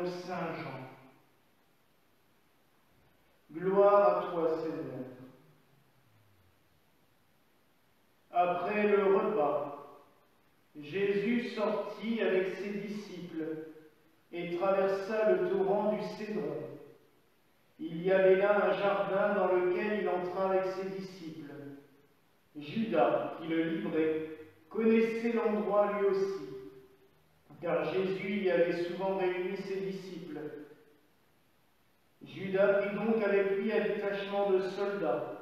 Saint Jean. Gloire à toi, Seigneur. Après le repas, Jésus sortit avec ses disciples et traversa le torrent du Cédron. Il y avait là un jardin dans lequel il entra avec ses disciples. Judas, qui le livrait, connaissait l'endroit lui aussi, car Jésus y avait souvent réuni ses disciples. Judas prit donc avec lui un détachement de soldats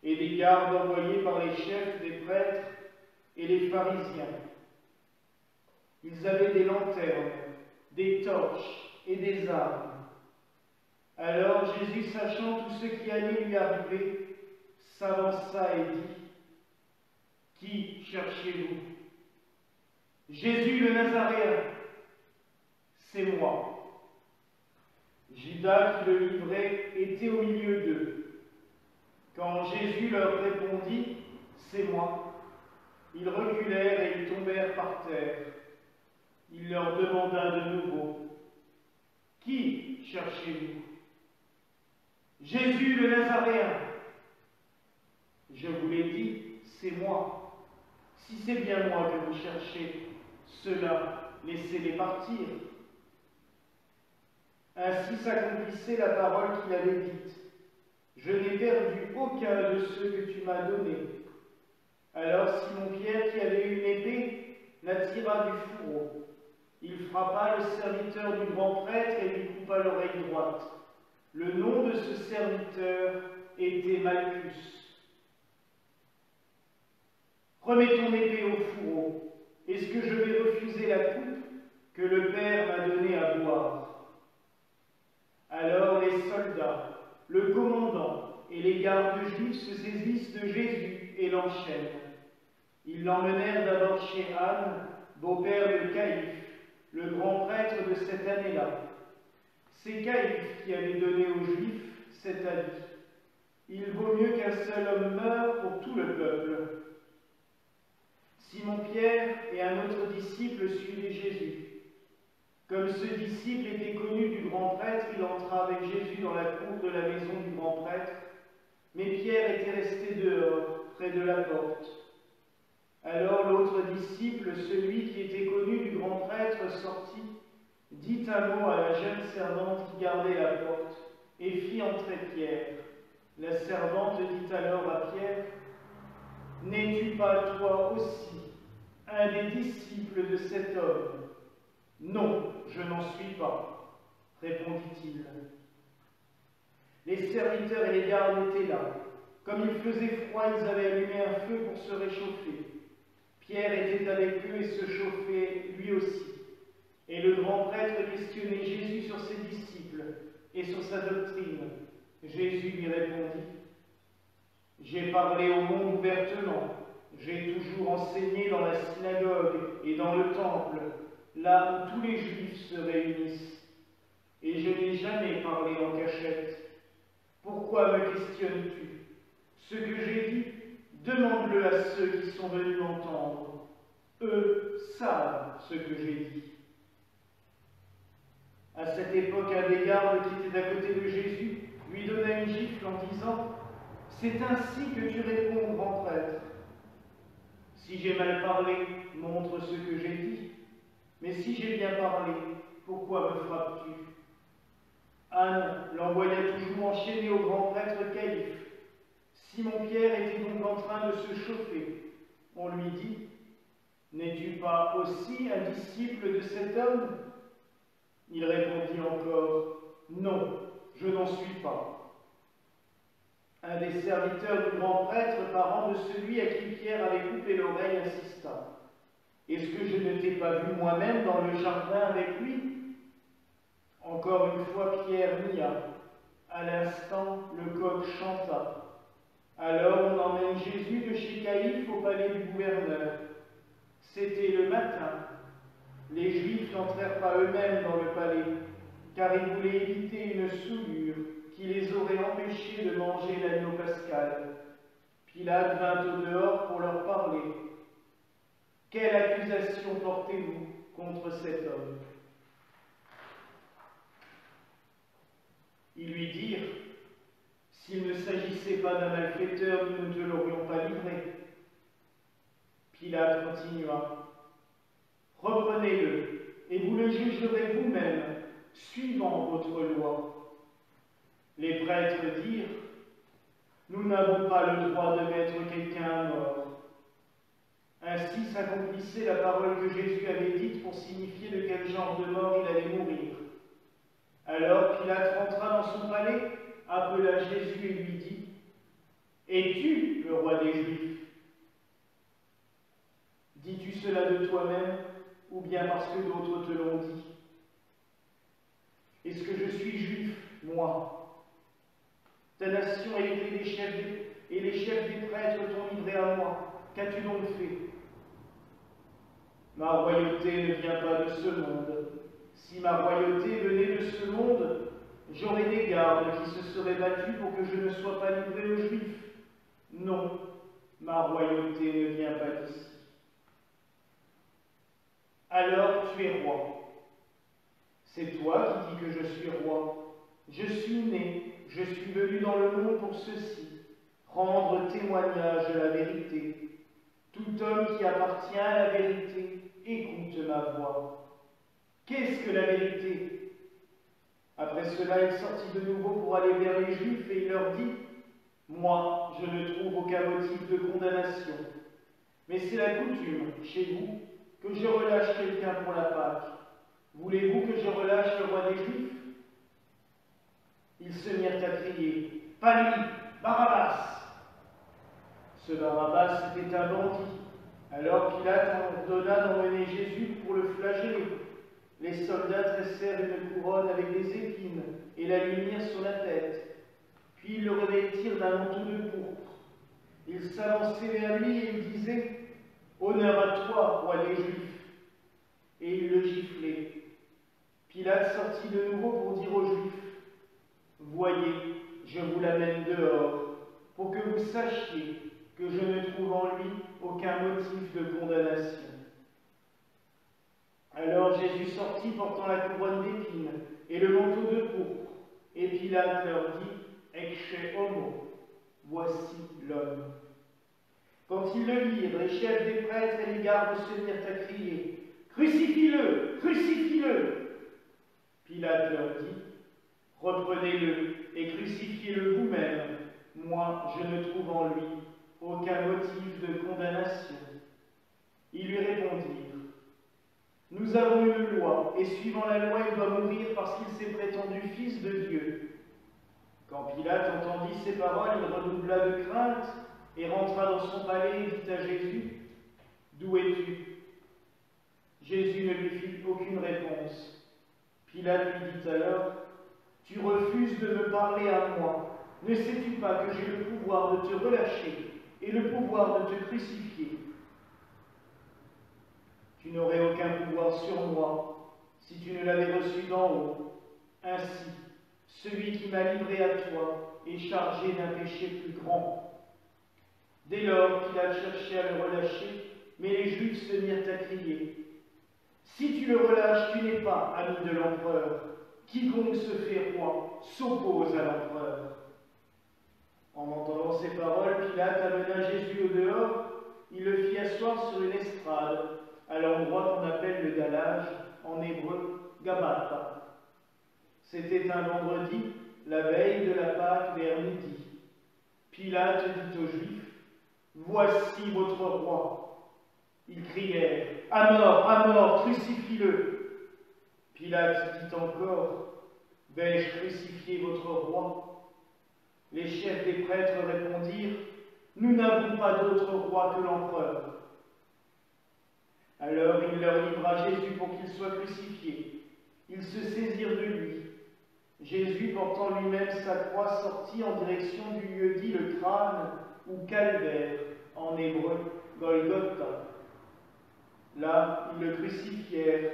et des gardes envoyés par les chefs des prêtres et les pharisiens. Ils avaient des lanternes, des torches et des armes. Alors Jésus, sachant tout ce qui allait lui arriver, s'avança et dit: Qui cherchez-vous? Jésus le Nazaréen. C'est moi. Judas, qui le livrait, était au milieu d'eux. Quand Jésus leur répondit: C'est moi, ils reculèrent et ils tombèrent par terre. Il leur demanda de nouveau: Qui cherchez-vous? Jésus le Nazaréen. Je vous l'ai dit, c'est moi. Si c'est bien moi que vous cherchez, cela, laissez-les partir. Ainsi s'accomplissait la parole qu'il avait dite: Je n'ai perdu aucun de ceux que tu m'as donnés. Alors Simon-Pierre, qui avait une épée, la tira du fourreau. Il frappa le serviteur du grand prêtre et lui coupa l'oreille droite. Le nom de ce serviteur était Malchus. Remets ton épée au fourreau. Est-ce que je vais refuser la coupe que le Père m'a donnée à boire? Alors les soldats, le commandant et les gardes juifs se saisissent de Jésus et l'enchaînent. Ils l'emmenèrent d'abord chez Anne, beau-père de Caïphe, le grand prêtre de cette année-là. C'est Caïphe qui avait donné aux Juifs cet avis: il vaut mieux qu'un seul homme meure pour tout le peuple. Simon-Pierre et un autre disciple suivaient Jésus. Comme ce disciple était connu du grand prêtre, il entra avec Jésus dans la cour de la maison du grand prêtre, mais Pierre était resté dehors, près de la porte. Alors l'autre disciple, celui qui était connu du grand prêtre, sortit, dit un mot à la jeune servante qui gardait la porte, et fit entrer Pierre. La servante dit alors à Pierre: N'es-tu pas toi aussi un des disciples de cet homme? Non, je n'en suis pas, répondit-il. Les serviteurs et les gardes étaient là. Comme il faisait froid, ils avaient allumé un feu pour se réchauffer. Pierre était avec eux et se chauffait lui aussi. Et le grand prêtre questionnait Jésus sur ses disciples et sur sa doctrine. Jésus lui répondit: J'ai parlé au monde ouvertement. J'ai toujours enseigné dans la synagogue et dans le temple, là où tous les Juifs se réunissent. Et je n'ai jamais parlé en cachette. Pourquoi me questionnes-tu? Ce que j'ai dit, demande-le à ceux qui sont venus m'entendre. Eux savent ce que j'ai dit. À cette époque, un des gardes qui était à côté de Jésus lui donna une gifle en disant: C'est ainsi que tu réponds, grand prêtre. Si j'ai mal parlé, montre ce que j'ai dit. Mais si j'ai bien parlé, pourquoi me frappes-tu? Anne l'envoya toujours enchaîné au grand prêtre Caïphe. Simon-Pierre était donc en train de se chauffer. On lui dit: N'es-tu pas aussi un disciple de cet homme? Il répondit encore: Non, je n'en suis pas. Un des serviteurs du grand prêtre, parent de celui à qui Pierre avait coupé l'oreille, insista: Est-ce que je ne t'ai pas vu moi-même dans le jardin avec lui? Encore une fois, Pierre nia. À l'instant, le coq chanta. Alors on emmène Jésus de chez Caïphe au palais du gouverneur. C'était le matin. Les Juifs n'entrèrent pas eux-mêmes dans le palais, car ils voulaient éviter une souillure qui les aurait empêchés de manger l'agneau pascal. Pilate vint au dehors pour leur parler. Quelle accusation portez-vous contre cet homme? Ils lui dirent, « S'il ne s'agissait pas d'un malfaiteur, nous ne te l'aurions pas livré. » Pilate continua, « Reprenez-le, et vous le jugerez vous-même, suivant votre loi. » Les prêtres dirent, « Nous n'avons pas le droit de mettre quelqu'un à mort. » Ainsi s'accomplissait la parole que Jésus avait dite pour signifier de quel genre de mort il allait mourir. Alors Pilate rentra dans son palais, appela Jésus et lui dit, « Es-tu le roi des Juifs ? Dis-tu cela de toi-même, ou bien parce que d'autres te l'ont dit ? Est-ce que je suis juif, moi ? Ta nation et les chefs des prêtres t'ont livré à moi. Qu'as-tu donc fait ? Ma royauté ne vient pas de ce monde. Si ma royauté venait de ce monde, j'aurais des gardes qui se seraient battus pour que je ne sois pas livré aux Juifs. Non, ma royauté ne vient pas d'ici. Alors tu es roi. C'est toi qui dis que je suis roi. Je suis né, je suis venu dans le monde pour ceci, rendre témoignage de la vérité. Tout homme qui appartient à la vérité, écoute ma voix. Qu'est-ce que la vérité ? Après cela, il sortit de nouveau pour aller vers les Juifs et il leur dit, « Moi, je ne trouve aucun motif de condamnation. Mais c'est la coutume, chez vous, que je relâche quelqu'un pour la Pâque. Voulez-vous que je relâche le roi des Juifs ?» Ils se mirent à crier, « Pas lui, Barabbas !» Ce Barabbas était un bandit. Alors Pilate ordonna d'emmener Jésus pour le flageller. Les soldats tressèrent une couronne avec des épines et la lui mirent sur la tête. Puis ils le revêtirent d'un manteau de pourpre. Ils s'avançaient vers lui et ils disaient, « Honneur à toi, roi des Juifs !» Et ils le giflaient. Pilate sortit de nouveau pour dire aux Juifs, « Voyez, je vous l'amène dehors, pour que vous sachiez que je ne trouve en lui aucun motif de condamnation. » Alors Jésus sortit portant la couronne d'épines et le manteau de pourpre, et Pilate leur dit, « Ecce homo, voici l'homme. » Quand ils le virent, les chefs des prêtres et les gardes se mirent à crier, « Crucifie-le, crucifie-le » Pilate leur dit, « Reprenez-le et crucifiez-le vous-même. Moi, je ne trouve en lui aucun motif de condamnation. » Ils lui répondirent, « Nous avons une loi, et suivant la loi, il doit mourir parce qu'il s'est prétendu fils de Dieu. » Quand Pilate entendit ces paroles, il redoubla de crainte et rentra dans son palais et dit à Jésus, « D'où es-tu » Jésus ne lui fit aucune réponse. Pilate lui dit alors, « Tu refuses de me parler à moi. Ne sais-tu pas que j'ai le pouvoir de te relâcher et le pouvoir de te crucifier ? Tu n'aurais aucun pouvoir sur moi si tu ne l'avais reçu d'en haut. Ainsi, celui qui m'a livré à toi est chargé d'un péché plus grand. » Dès lors, Pilate cherchait à le relâcher, mais les Juifs se mirent à crier, « Si tu le relâches, tu n'es pas ami de l'empereur. Quiconque se fait roi s'oppose à l'empereur. » En entendant ces paroles, Pilate amena Jésus au dehors. Il le fit asseoir sur une estrade, à l'endroit qu'on appelle le dallage, en hébreu, Gabbatha. C'était un vendredi, la veille de la Pâque vers midi. Pilate dit aux Juifs, « Voici votre roi. » Ils crièrent, « À mort, crucifie-le » Pilate dit encore, « Vais-je crucifier votre roi » Les chefs des prêtres répondirent, « Nous n'avons pas d'autre roi que l'empereur. » Alors il leur livra Jésus pour qu'il soit crucifié. Ils se saisirent de lui. Jésus, portant lui-même sa croix, sortit en direction du lieu dit le crâne, ou calvaire, en hébreu, Golgotha. Là, ils le crucifièrent,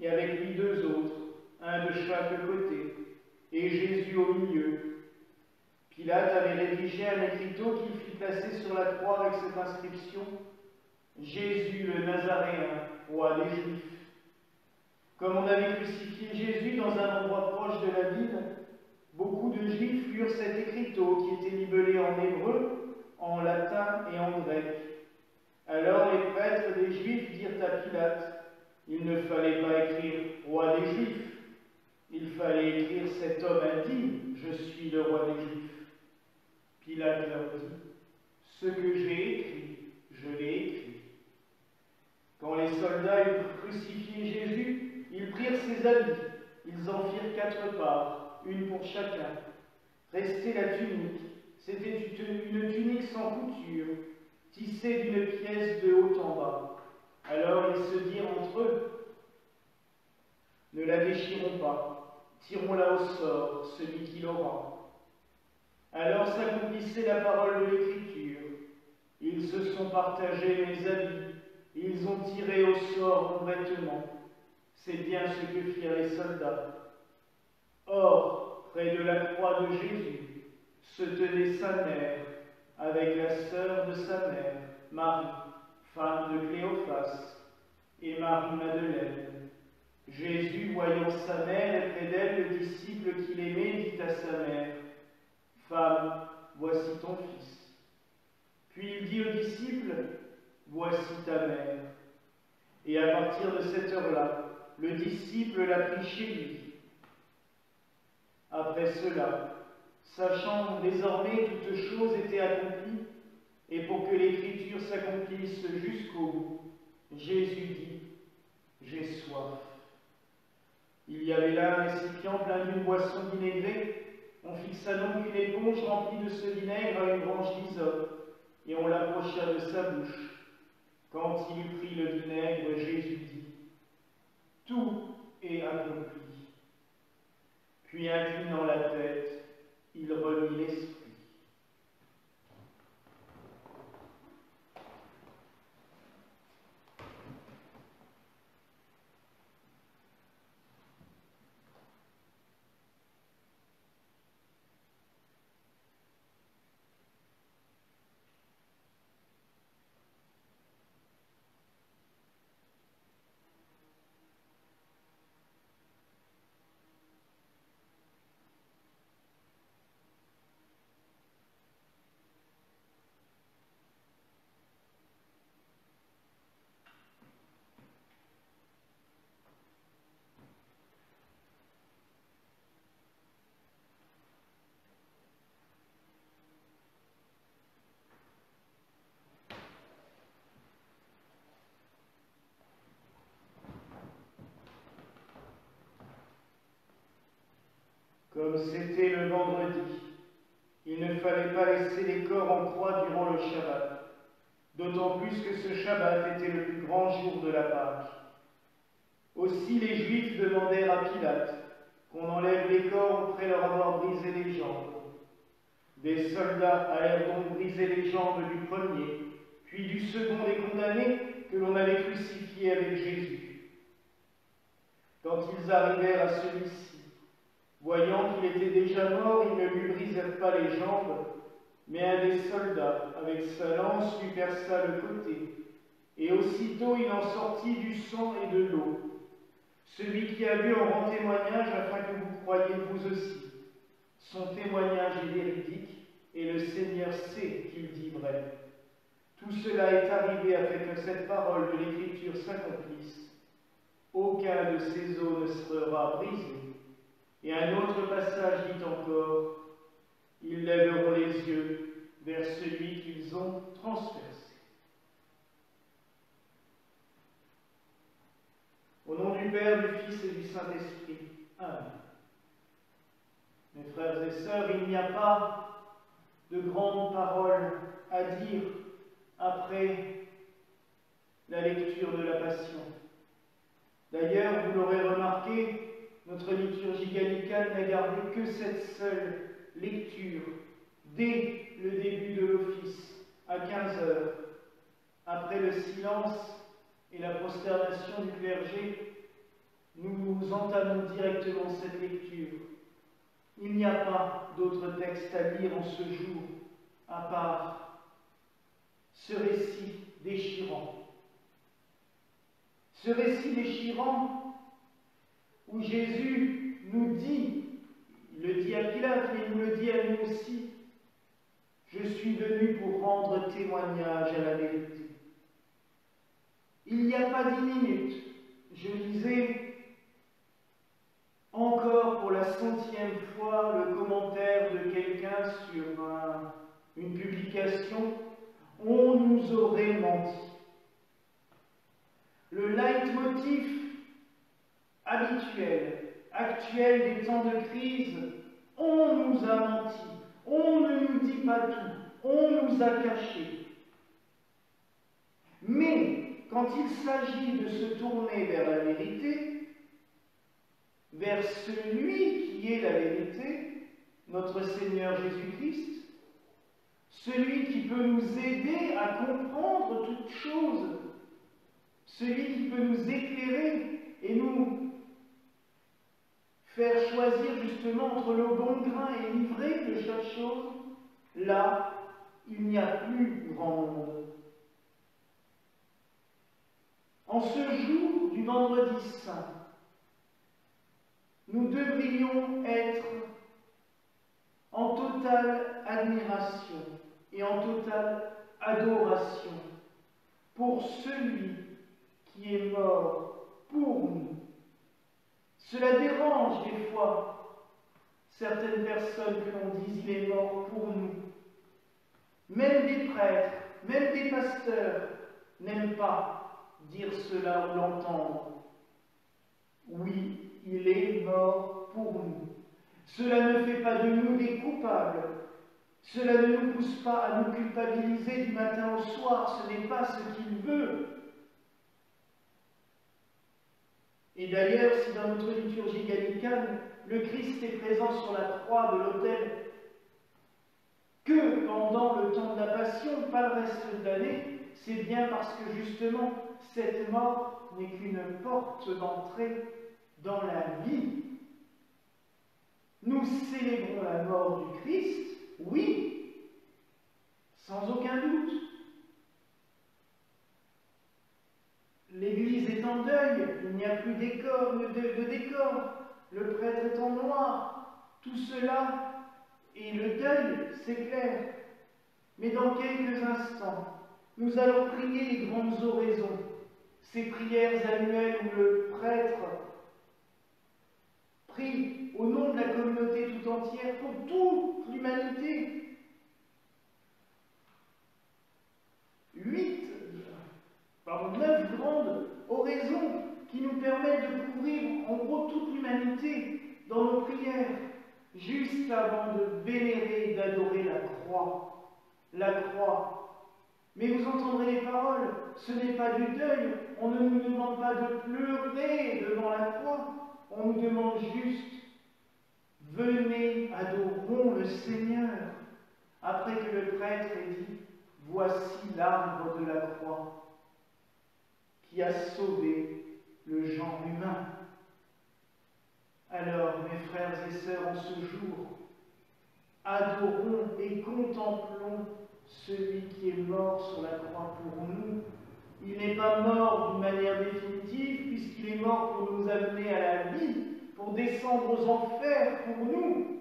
et avec lui deux autres, un de chaque côté, et Jésus au milieu. Pilate avait rédigé un écriteau qu'il fit placer sur la croix avec cette inscription, « Jésus le Nazaréen, roi des Juifs ». Comme on avait crucifié Jésus dans un endroit proche de la ville, beaucoup Juifs lurent cet écriteau qui était libellé en hébreu, en latin et en grec. Alors les prêtres des Juifs dirent à Pilate, il ne fallait pas écrire roi des Juifs, il fallait écrire cet homme a dit, je suis le roi des Juifs. Pilate leur dit, ce que j'ai écrit, je l'ai écrit. Quand les soldats eurent crucifié Jésus, ils prirent ses habits, ils en firent 4 parts, une pour chacun. Restait la tunique, c'était une tunique sans couture, tissée d'une pièce de haut en bas. Alors ils se dirent entre eux, ne la déchirons pas, tirons-la au sort, celui qui l'aura. Alors s'accomplissait la parole de l'Écriture. Ils se sont partagés mes habits, ils ont tiré au sort mon vêtement. C'est bien ce que firent les soldats. Or, près de la croix de Jésus, se tenait sa mère, avec la sœur de sa mère, Marie, femme de Cléophas, et Marie-Madeleine. Jésus, voyant sa mère et près d'elle le disciple qu'il aimait, dit à sa mère, « Femme, voici ton fils. » Puis il dit au disciple, « Voici ta mère. » Et à partir de cette heure-là, le disciple l'a pris chez lui. Après cela, sachant désormais toutes choses étaient accomplies, et pour que l'Écriture s'accomplisse jusqu'au bout, Jésus dit, « J'ai soif. » Il y avait là un récipient plein d'une boisson vinaigrée. On fixa donc une éponge remplie de ce vinaigre à une branche d'hysope, et on l'approcha de sa bouche. Quand il eut pris le vinaigre, Jésus dit, « Tout est accompli. » Puis inclinant la tête, il remit l'esprit. Comme c'était le vendredi, il ne fallait pas laisser les corps en croix durant le Shabbat, d'autant plus que ce Shabbat était le plus grand jour de la Pâque. Aussi les Juifs demandèrent à Pilate qu'on enlève les corps après leur avoir brisé les jambes. Des soldats allèrent donc briser les jambes du premier, puis du second des condamnés que l'on avait crucifié avec Jésus. Quand ils arrivèrent à celui-ci, voyant qu'il était déjà mort, ils ne lui brisèrent pas les jambes, mais un des soldats, avec sa lance, lui perça le côté, et aussitôt il en sortit du sang et de l'eau. Celui qui a vu en rend témoignage afin que vous croyiez vous aussi. Son témoignage est véridique, et le Seigneur sait qu'il dit vrai. Tout cela est arrivé afin que cette parole de l'Écriture s'accomplisse. Aucun de ces os ne sera brisé. Et un autre passage dit encore, ils lèveront les yeux vers celui qu'ils ont transpercé. Au nom du Père, du Fils et du Saint-Esprit. Amen. Mes frères et sœurs, il n'y a pas de grandes paroles à dire après la lecture de la Passion. D'ailleurs, vous l'aurez remarqué, notre liturgie gallicane n'a gardé que cette seule lecture dès le début de l'office, à 15 heures. Après le silence et la prosternation du clergé, nous entamons directement cette lecture. Il n'y a pas d'autre texte à lire en ce jour, à part ce récit déchirant. Ce récit déchirant où Jésus nous dit, Il le dit à Pilate, mais il nous le dit à nous aussi. Je suis venu pour rendre témoignage à la vérité. Il n'y a pas 10 minutes, je lisais encore pour la 100e fois le commentaire de quelqu'un sur une publication. On nous aurait menti. Le leitmotiv habituel, actuel des temps de crise, on nous a menti, on ne nous dit pas tout, on nous a caché. Mais quand il s'agit de se tourner vers la vérité, vers celui qui est la vérité, notre Seigneur Jésus-Christ, celui qui peut nous aider à comprendre toutes choses, celui qui peut nous éclairer et nous faire choisir justement entre le bon grain et l'ivraie de chaque chose, là, il n'y a plus grand monde. En ce jour du vendredi saint, nous devrions être en totale admiration et en totale adoration pour celui qui est mort pour nous. Cela dérange des fois certaines personnes que l'on dise il est mort pour nous. Même des prêtres, même des pasteurs n'aiment pas dire cela ou l'entendre. Oui, il est mort pour nous. Cela ne fait pas de nous des coupables. Cela ne nous pousse pas à nous culpabiliser du matin au soir. Ce n'est pas ce qu'il veut. Et d'ailleurs, si dans notre liturgie gallicane, le Christ est présent sur la croix de l'autel que pendant le temps de la Passion, pas le reste de l'année, c'est bien parce que justement, cette mort n'est qu'une porte d'entrée dans la vie. Nous célébrons la mort du Christ, oui, sans aucun doute. L'Église est en deuil, il n'y a plus de décor, le prêtre est en noir, tout cela est le deuil, c'est clair. Mais dans quelques instants, nous allons prier les grandes oraisons, ces prières annuelles où le prêtre prie au nom de la communauté tout entière pour toute l'humanité. 9 grandes oraisons qui nous permettent de couvrir en gros toute l'humanité dans nos prières, juste avant de vénérer et d'adorer la croix. La croix. Mais vous entendrez les paroles, ce n'est pas du deuil, on ne nous demande pas de pleurer devant la croix, on nous demande juste « Venez, adorons le Seigneur ». Après que le prêtre ait dit « Voici l'arbre de la croix » qui a sauvé le genre humain. Alors, mes frères et sœurs, en ce jour, adorons et contemplons celui qui est mort sur la croix pour nous. Il n'est pas mort d'une manière définitive, puisqu'il est mort pour nous amener à la vie, pour descendre aux enfers pour nous.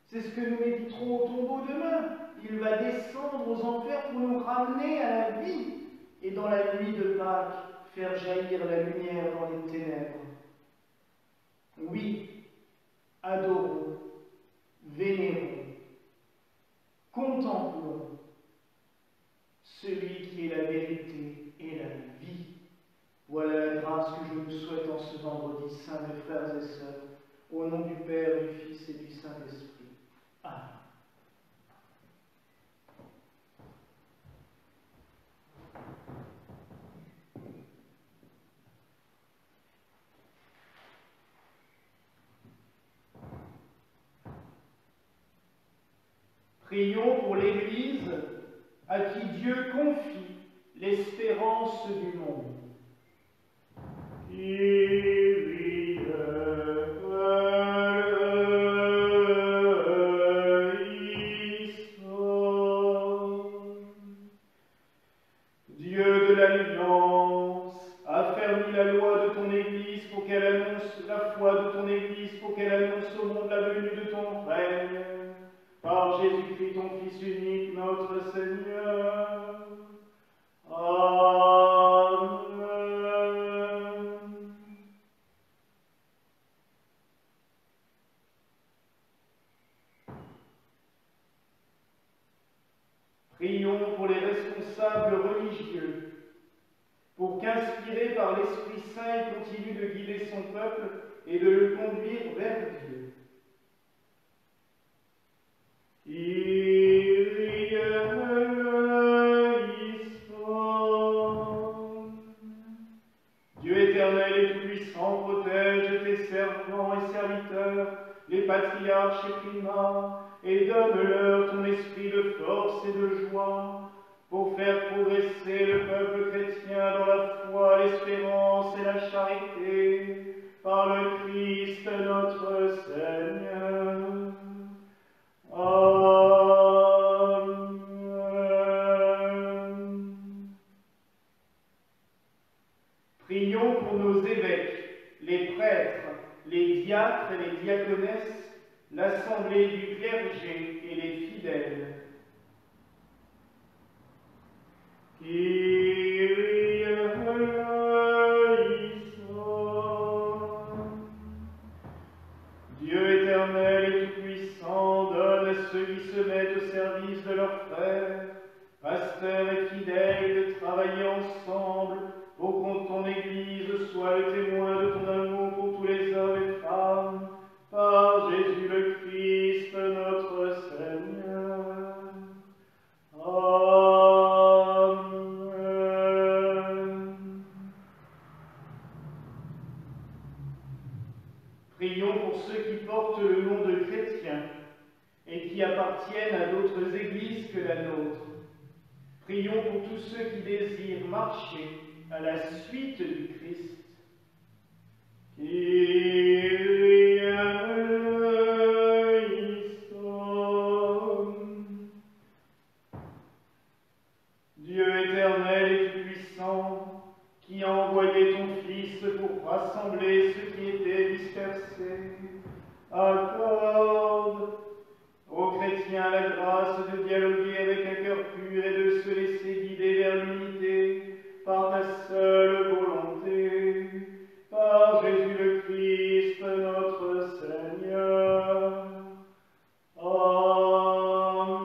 C'est ce que nous méditerons au tombeau demain. Il va descendre aux enfers pour nous ramener à la vie, et dans la nuit de Pâques, faire jaillir la lumière dans les ténèbres. Oui, adorons, vénérons, contemplons celui qui est la vérité et la vie. Voilà la grâce que je vous souhaite en ce vendredi saint, mes frères et sœurs, au nom du Père, du Fils et du Saint-Esprit. Amen. Prions pour l'Église à qui Dieu confie l'espérance du monde. Dieu de l'Alliance, affermis la loi de ton Église pour qu'elle annonce la foi de ton Église, pour qu'elle annonce au Prions pour les responsables religieux, pour qu'inspiré par l'Esprit Saint, il continue de guider son peuple et de le conduire vers Dieu. Kyrie eleison. Dieu éternel et tout-puissant, protège tes servants et serviteurs, les patriarches et primats, et donne-leur ton esprit de force et de joie, pour faire progresser le peuple chrétien dans la foi, l'espérance et la charité, par le Christ notre Seigneur. Amen. Prions pour nos évêques, les prêtres, les diacres et les diaconesses, l'assemblée du clergé et les fidèles. Kyrie eleison. Dieu éternel et tout-puissant, donne à ceux qui se mettent au service de leurs frères, pasteurs et fidèles, de travailler ensemble pour que ton Église soit le témoin de ton amour pour tous les hommes et femmes, par Jésus le Christ, notre Seigneur. Amen. Prions pour ceux qui portent le nom de chrétiens et qui appartiennent à d'autres églises que la nôtre. Prions pour tous ceux qui désirent marcher à la suite du Christ. Kyrie eleison. Dieu éternel et tout-puissant, qui a envoyé ton Fils pour rassembler ceux qui étaient dispersés, accorde aux chrétiens la grâce de dialoguer avec un cœur pur et de se laisser guider vers l'unité par ta seule volonté, par Jésus le Christ, notre Seigneur. Amen.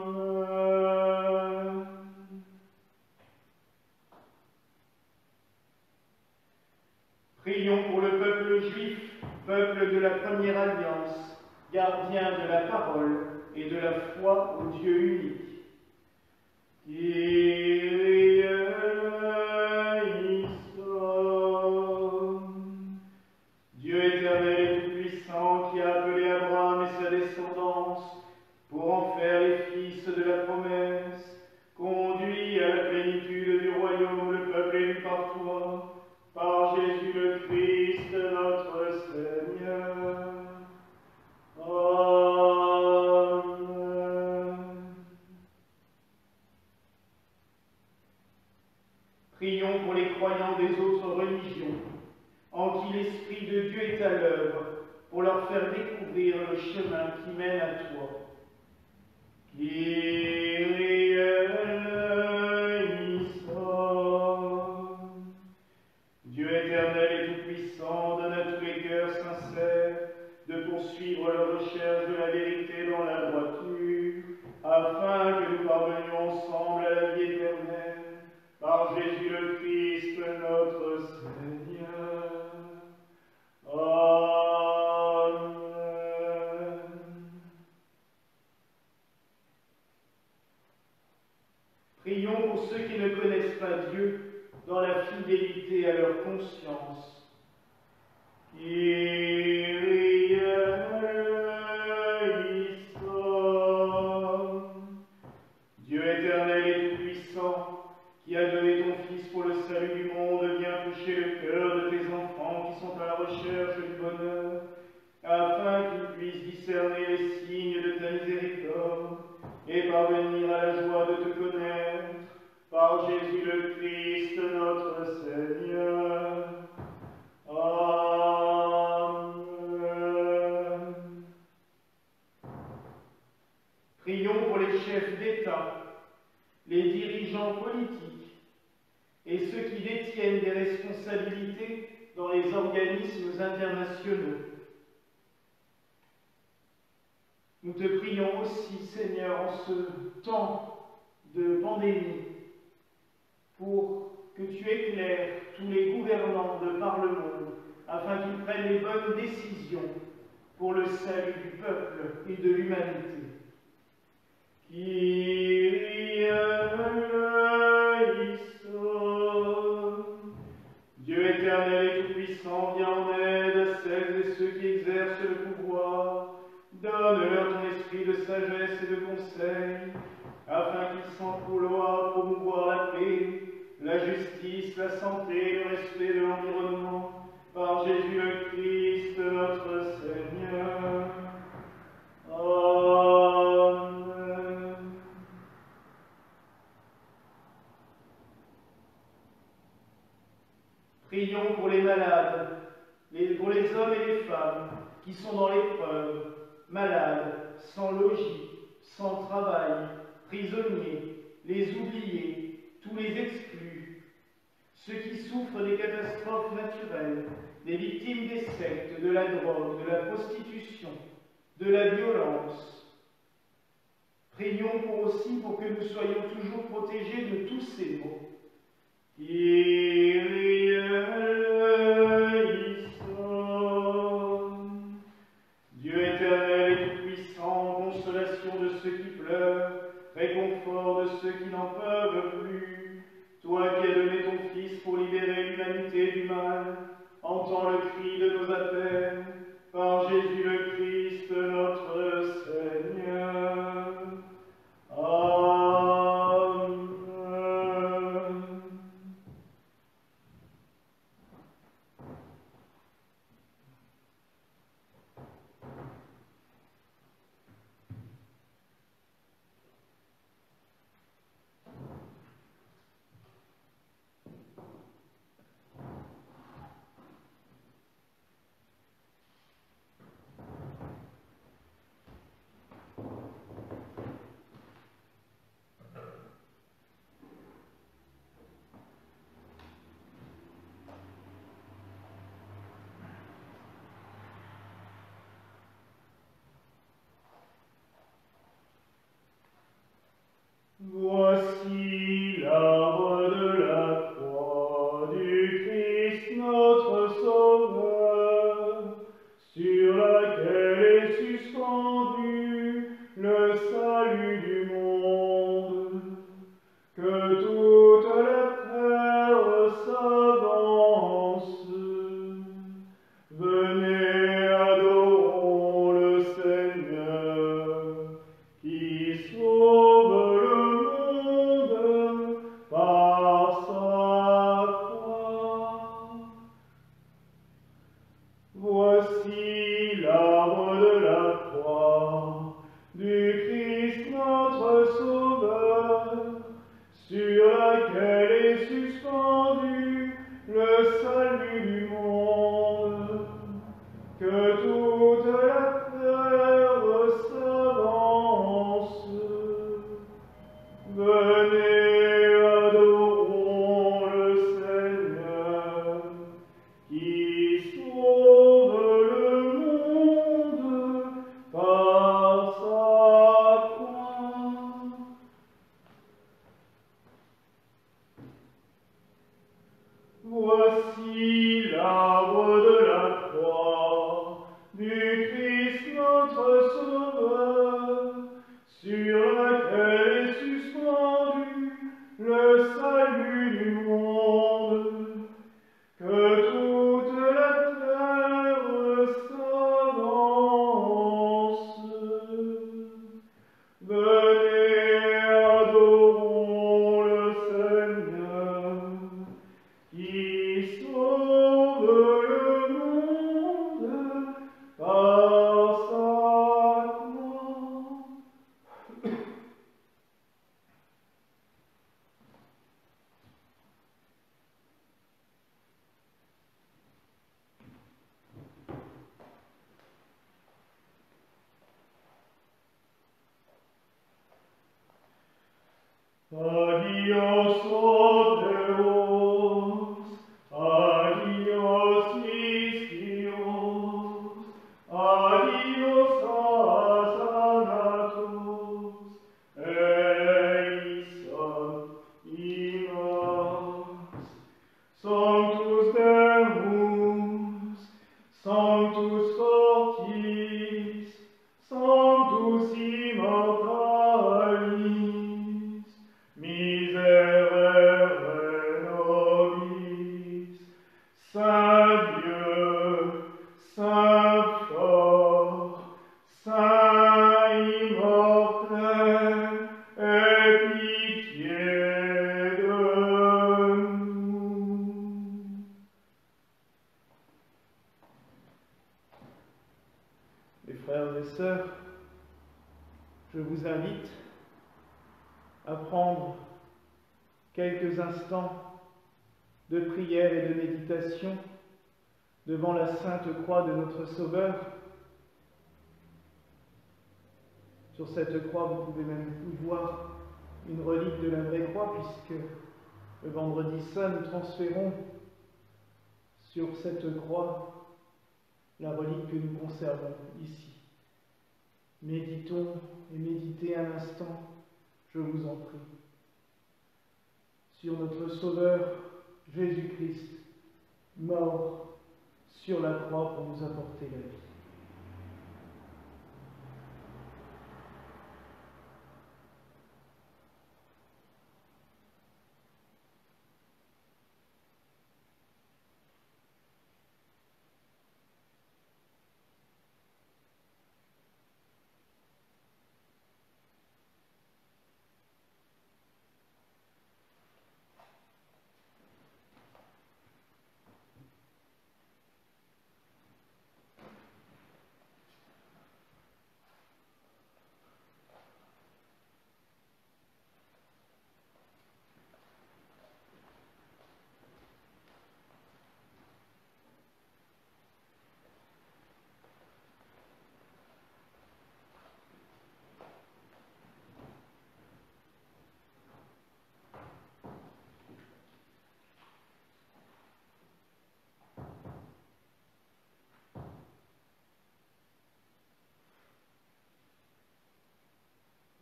Prions pour le peuple juif, peuple de la première alliance, gardien de la parole et de la foi au Dieu unique. Kyrie eleison. Dieu éternel et tout-puissant, qui a appelé Abraham et sa descendance pour en faire les fils de la promesse, conduit à la plénitude du royaume le peuple élu par toi, par Jésus le Christ, notre Seigneur. Amen. Prions pour les croyants des autres religions, en qui l'Esprit de Dieu est à l'œuvre, pour leur faire découvrir le chemin qui mène à toi. Kyrie eleison. Dieu éternel et tout-puissant, donne à tous les cœurs sincères de poursuivre leur recherche de la vérité dans la droiture, afin que nous parvenions ensemble à la vie éternelle, par Jésus le Christ, notre Seigneur. Amen. Prions pour ceux qui ne connaissent pas Dieu dans la fidélité à leur conscience. Kyrie eleison. Dieu éternel et tout-puissant, qui a donné ton Fils pour le salut du monde, viens toucher le cœur de tes enfants qui sont à la recherche du bonheur, afin qu'ils puissent discerner les signes de ta miséricorde et parvenir à la joie de te connaître, par Jésus le Christ, notre Seigneur. Amen. Prions pour les chefs d'État, les dirigeants politiques et ceux qui détiennent des responsabilités dans les organismes internationaux. Nous te prions aussi, Seigneur, en ce temps de pandémie, pour que tu éclaires tous les gouvernants de par le monde, afin qu'ils prennent les bonnes décisions pour le salut du peuple et de l'humanité. Kyrie eleison. Dieu éternel et tout-puissant, viens en aide à celles et ceux qui exercent le pouvoir. Donne-leur ton esprit de sagesse et de conseil, afin qu'ils s'emploient à promouvoir la paix, la justice, la santé et le respect de l'environnement, par Jésus le Christ, notre Seigneur. Amen. Prions pour les malades, pour les hommes et les femmes qui sont dans l'épreuve, malades, sans logis, sans travail, prisonniers, les oubliés, tous les exclus, ceux qui souffrent des catastrophes naturelles, des victimes des sectes, de la drogue, de la prostitution, de la violence. Prions aussi pour que nous soyons toujours protégés de tous ces maux. Kyrie eleison. Dieu éternel et tout-puissant, consolation de ceux qui pleurent, réconfort de ceux qui n'en peuvent plus, toi qui as donné ton Fils pour libérer l'humanité du mal, entends le cri de nos appels, par Jésus le Christ, notre Seigneur. Amen. Voici l'arbre de la croix du Christ notre Sauveur, sur laquelle est suspendu le salut du monde. Que toute la terre s'avance. Venez, adorons le Seigneur, qui sauve le monde par sa croix. Voici l'arbre de la croix du Christ notre Sauveur, sur laquelle est suspendu le salut du monde. Que toute la terre s'avance. Venez, adorons le Seigneur, qui sauve le monde par sa croix. Voici l'arbre de la croix du Christ notre Sauveur, sur laquelle est suspendu le salut du monde. Que toute la terre s'avance. Venez, adorons le Seigneur, qui sauve le monde par sa croix. Adios, oh Deus, adios, istios, adios, asanatos, eleison. je vous invite à prendre quelques instants de prière et de méditation devant la sainte croix de notre Sauveur. Sur cette croix, vous pouvez même voir une relique de la vraie croix, puisque le vendredi saint, nous transférons sur cette croix la relique que nous conservons ici. Méditons et méditez un instant, je vous en prie, sur notre Sauveur Jésus-Christ, mort sur la croix pour nous apporter la vie.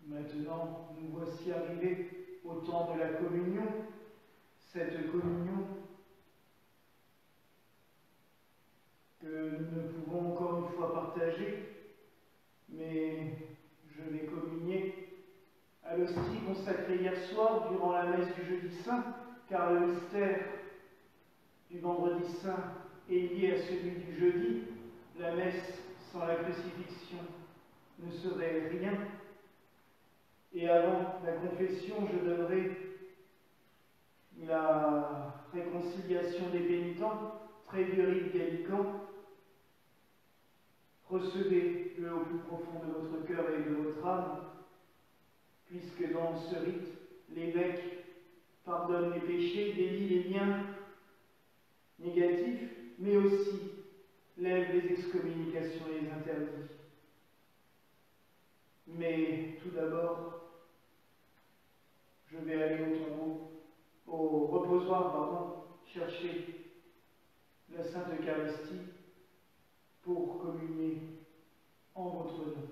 Maintenant, nous voici arrivés au temps de la communion, cette communion que nous ne pouvons encore une fois partager, mais je vais communier à l'hostie consacrée hier soir durant la messe du jeudi saint, car le mystère du vendredi saint est lié à celui du jeudi. La messe sans la crucifixion ne serait rien. Et avant la confession, je donnerai la réconciliation des pénitents, Trévieri Gallican. Recevez-le au plus profond de votre cœur et de votre âme, puisque dans ce rite, l'évêque pardonne les péchés, délie les liens négatifs, mais aussi lève les excommunications et les interdits. Mais tout d'abord, je vais aller au tombeau, au reposoir, chercher la Sainte Eucharistie pour communier en votre nom.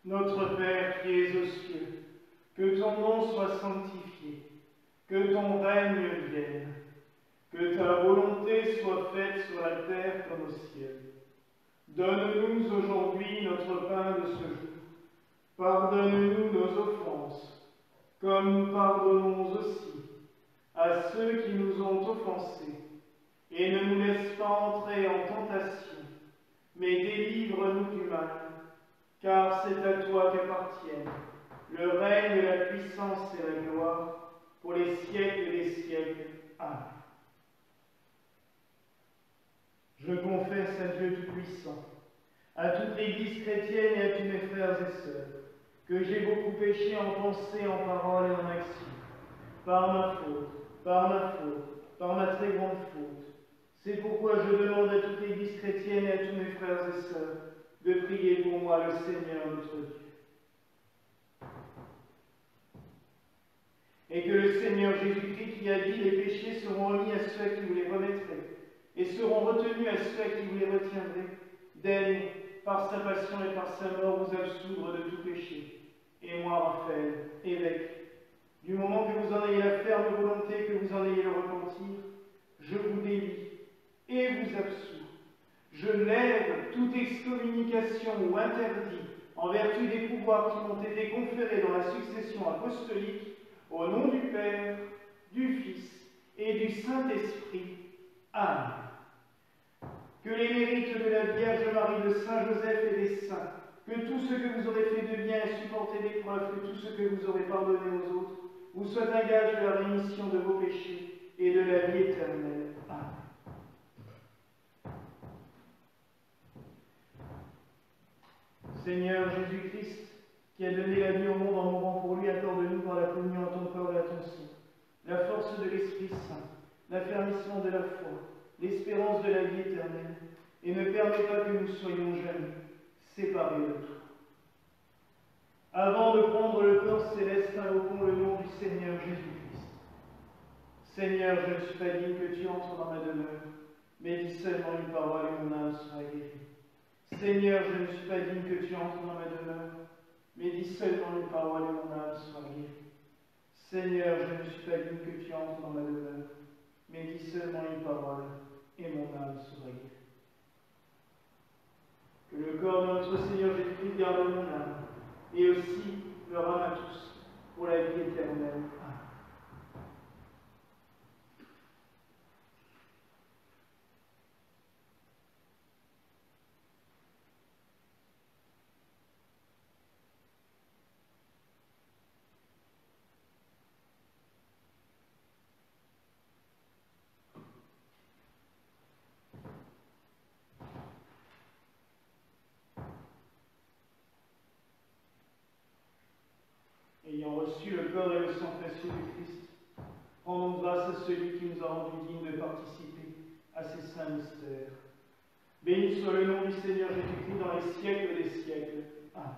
Notre Père qui es aux cieux, que ton nom soit sanctifié, que ton règne vienne, que ta volonté soit faite sur la terre comme au ciel. Donne-nous aujourd'hui notre pain de ce jour. Pardonne-nous nos offenses, comme nous pardonnons aussi à ceux qui nous ont offensés. Et ne nous laisse pas entrer en tentation, mais délivre-nous du mal, car c'est à toi qu'appartiennent le règne, la puissance et la gloire, pour les siècles des siècles. Amen. Je confesse à Dieu Tout-Puissant, à toute l'Église chrétienne et à tous mes frères et sœurs, que j'ai beaucoup péché en pensée, en parole et en action, par ma faute, par ma très grande faute. C'est pourquoi je demande à toute l'Église chrétienne et à tous mes frères et sœurs de prier pour moi le Seigneur notre Dieu. Et que le Seigneur Jésus-Christ qui a dit les péchés seront remis à ceux qui vous les remettraient, et seront retenus à ceux qui vous les retiendraient, daigne, par sa passion et par sa mort, vous absoudre de tout péché. Et moi, Raphaël, évêque, du moment que vous en ayez la ferme volonté, que vous en ayez le repentir, je vous délie et vous absous. Je lève toute excommunication ou interdit en vertu des pouvoirs qui m'ont été conférés dans la succession apostolique, au nom du Père, du Fils et du Saint-Esprit. Amen. Que les mérites de la Vierge Marie, de Saint Joseph et des saints, que tout ce que vous aurez fait de bien et supporté d'épreuves, que tout ce que vous aurez pardonné aux autres, vous soit un gage de la rémission de vos péchés et de la vie éternelle. Amen. Seigneur Jésus-Christ, qui a donné la vie au monde en mourant pour lui, accorde-nous par la communion à ton corps et à ton sang la force de l'Esprit Saint, l'affermissement de la foi, l'espérance de la vie éternelle, et ne permets pas que nous soyons jamais séparés de toi. Avant de prendre le corps céleste, invoquons le nom du Seigneur Jésus-Christ. Seigneur, je ne suis pas digne que tu entres dans ma demeure, mais dis seulement une parole et mon âme sera guérie. Seigneur, je ne suis pas digne que tu entres dans ma demeure, mais dis seulement une parole et mon âme sera guérie. Seigneur, je ne suis pas digne que tu entres dans ma demeure, mais dis seulement une parole et mon âme sera guérie. Que le corps de notre Seigneur Jésus-Christ garde mon âme, et aussi leur âme à tous, pour la vie éternelle. Amen. Ayant reçu le corps et le sang précieux du Christ, rendons grâce à celui qui nous a rendus dignes de participer à ces saints mystères. Béni soit le nom du Seigneur Jésus-Christ dans les siècles des siècles. Amen.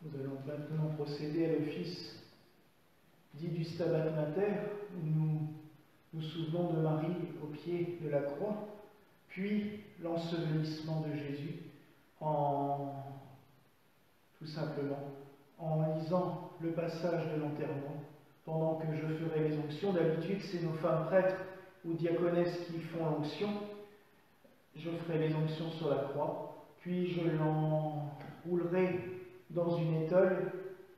Nous allons maintenant procéder à l'office dit du Stabat Mater, où nous nous souvenons de Marie au pied de la croix, puis l'ensevelissement de Jésus, tout simplement en lisant le passage de l'enterrement, pendant que je ferai les onctions. D'habitude, c'est nos femmes prêtres ou diaconesses qui font l'onction. Je ferai les onctions sur la croix, puis je l'enroulerai dans une étole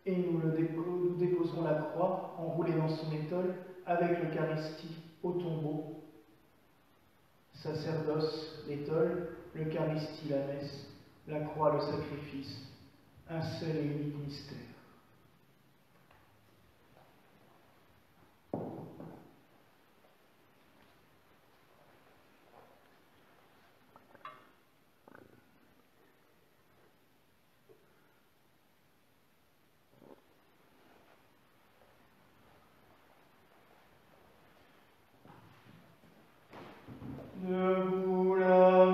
et nous déposerons la croix enroulée dans son étole avec l'Eucharistie au tombeau. Sacerdoce, l'étole, l'Eucharistie, la messe, la croix, le sacrifice, un seul et unique mystère. Debout la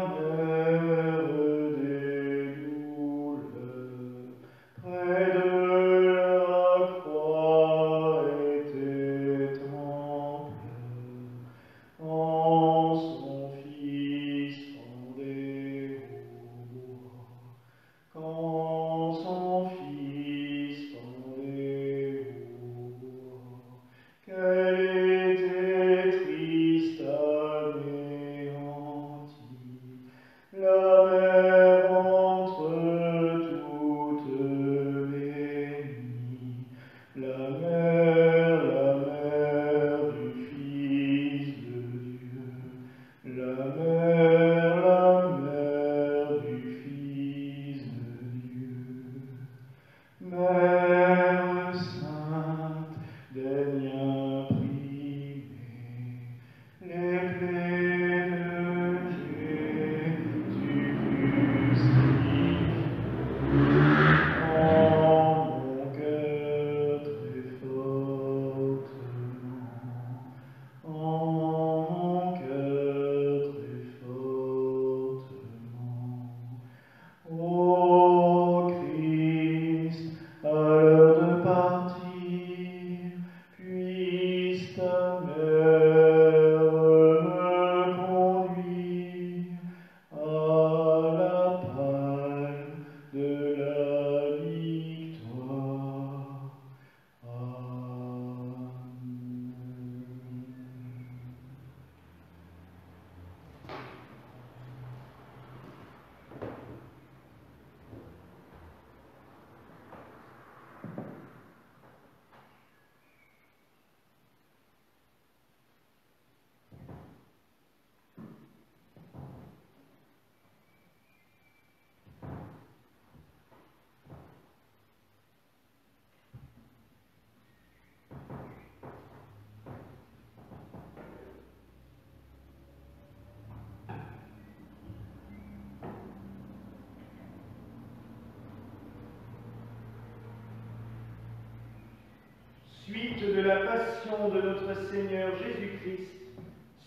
Suite de la passion de notre Seigneur Jésus-Christ,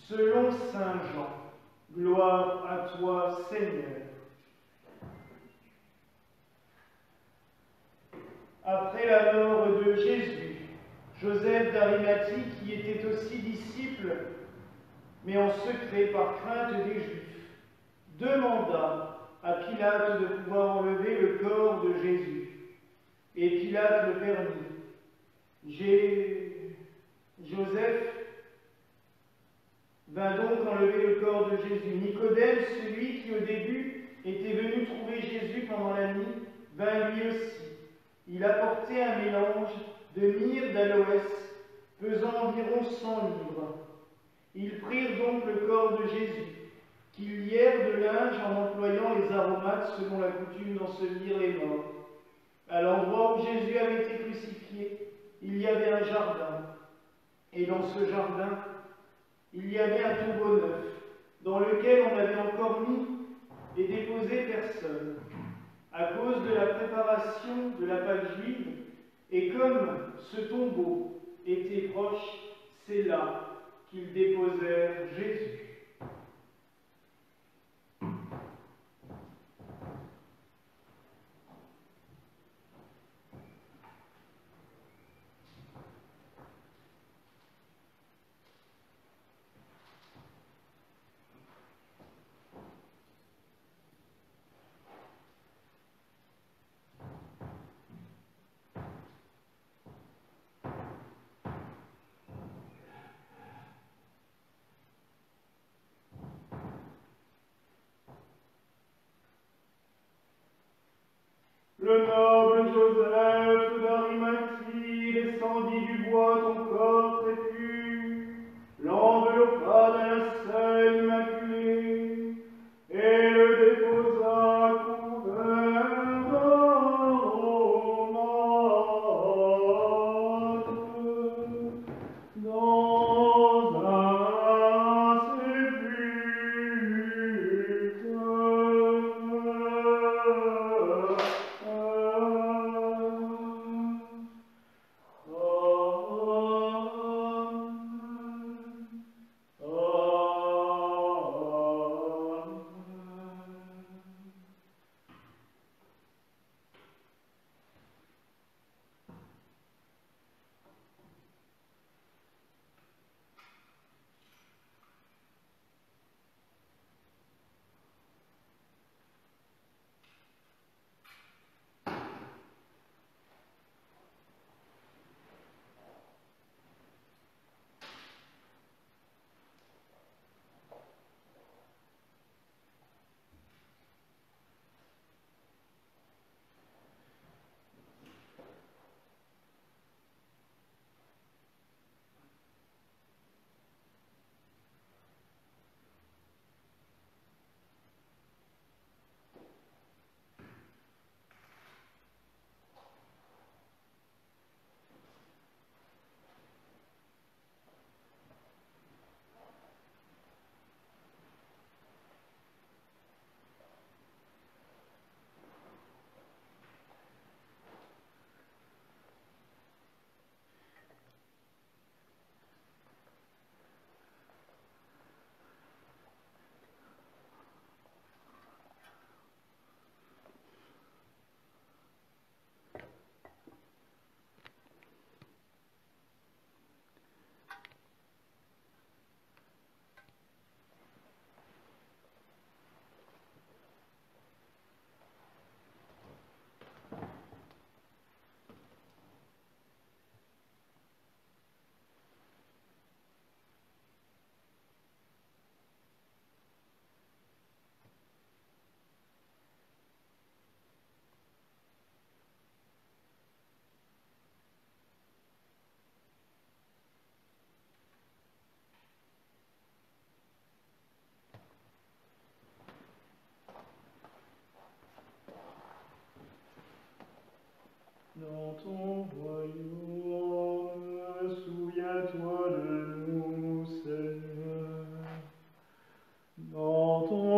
selon saint Jean. Gloire à toi, Seigneur. Après la mort de Jésus, Joseph d'Arimathie, qui était aussi disciple, mais en secret par crainte des Juifs, demanda à Pilate de pouvoir enlever le corps de Jésus. Et Pilate le permit. Joseph vint donc enlever le corps de Jésus. Nicodème, celui qui au début était venu trouver Jésus pendant la nuit, vint lui aussi. Il apportait un mélange de myrrhe d'aloès, pesant environ 100 livres. Ils prirent donc le corps de Jésus, qu'ils lièrent de linge en employant les aromates selon la coutume d'ensevelir les morts. À l'endroit où Jésus avait été crucifié, il y avait un jardin. Et dans ce jardin, il y avait un tombeau neuf, dans lequel on n'avait encore mis et déposé personne, à cause de la préparation de la Pâque juive, et comme ce tombeau était proche, c'est là qu'ils déposèrent Jésus. Le noble Joseph d'Arimathie descendit du bois ton corps trépu, l'enveloppa d'un linceul immaculé, et le déposa couvert d'aromates dans un Dans ton royaume, souviens-toi de nous, Seigneur. Dans ton